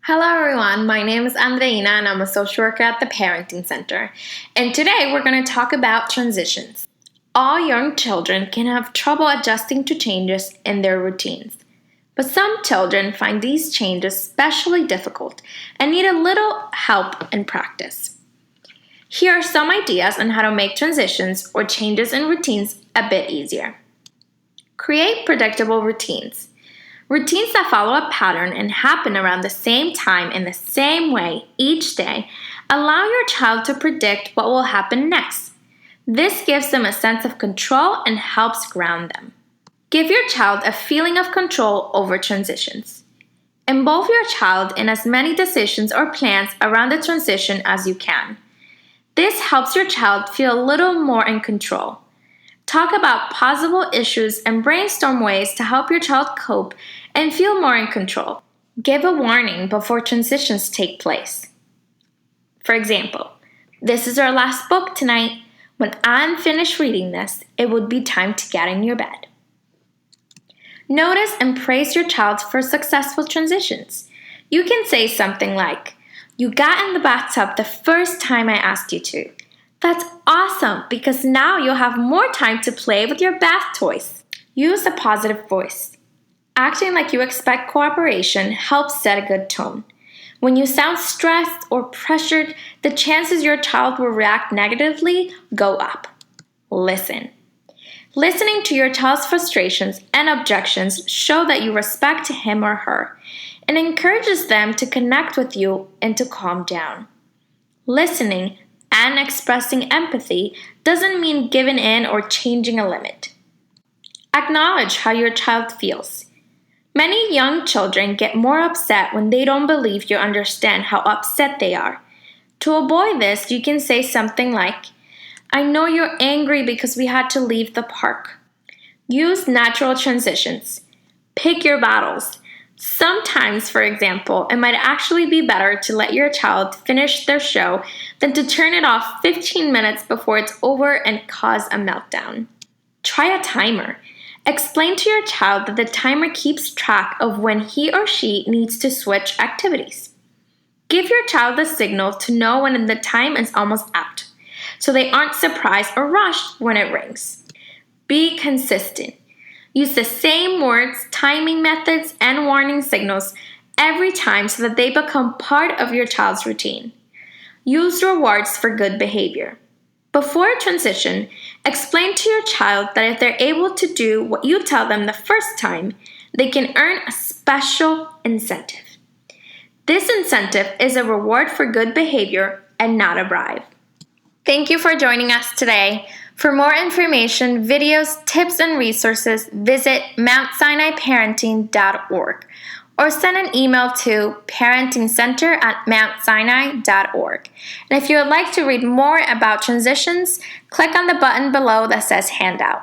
Hello everyone, my name is Andreina and I'm a social worker at the Parenting Center. And today we're going to talk about transitions. All young children can have trouble adjusting to changes in their routines. But some children find these changes especially difficult and need a little help and practice. Here are some ideas on how to make transitions or changes in routines a bit easier. Create predictable routines. Routines that follow a pattern and happen around the same time in the same way each day allow your child to predict what will happen next. This gives them a sense of control and helps ground them. Give your child a feeling of control over transitions. Involve your child in as many decisions or plans around the transition as you can. This helps your child feel a little more in control. Talk about possible issues and brainstorm ways to help your child cope and feel more in control. Give a warning before transitions take place. For example, this is our last book tonight. When I'm finished reading this, it would be time to get in your bed. Notice and praise your child for successful transitions. You can say something like, "You got in the bathtub the first time I asked you to. That's awesome because now you'll have more time to play with your bath toys." Use a positive voice. Acting like you expect cooperation helps set a good tone. When you sound stressed or pressured, the chances your child will react negatively go up. Listen. Listening to your child's frustrations and objections show that you respect him or her and encourages them to connect with you and to calm down. Listening and expressing empathy doesn't mean giving in or changing a limit. Acknowledge how your child feels. Many young children get more upset when they don't believe you understand how upset they are. To avoid this, you can say something like, "I know you're angry because we had to leave the park." Use natural transitions. Pick your battles. Sometimes, for example, it might actually be better to let your child finish their show than to turn it off 15 minutes before it's over and cause a meltdown. Try a timer. Explain to your child that the timer keeps track of when he or she needs to switch activities. Give your child a signal to know when the time is almost out, so they aren't surprised or rushed when it rings. Be consistent. Use the same words, timing methods, and warning signals every time so that they become part of your child's routine. Use rewards for good behavior. Before a transition, explain to your child that if they're able to do what you tell them the first time, they can earn a special incentive. This incentive is a reward for good behavior and not a bribe. Thank you for joining us today. For more information, videos, tips, and resources, visit MountSinaiParenting.org or send an email to parentingcenter@mountsinai.org. And if you would like to read more about transitions, click on the button below that says Handout.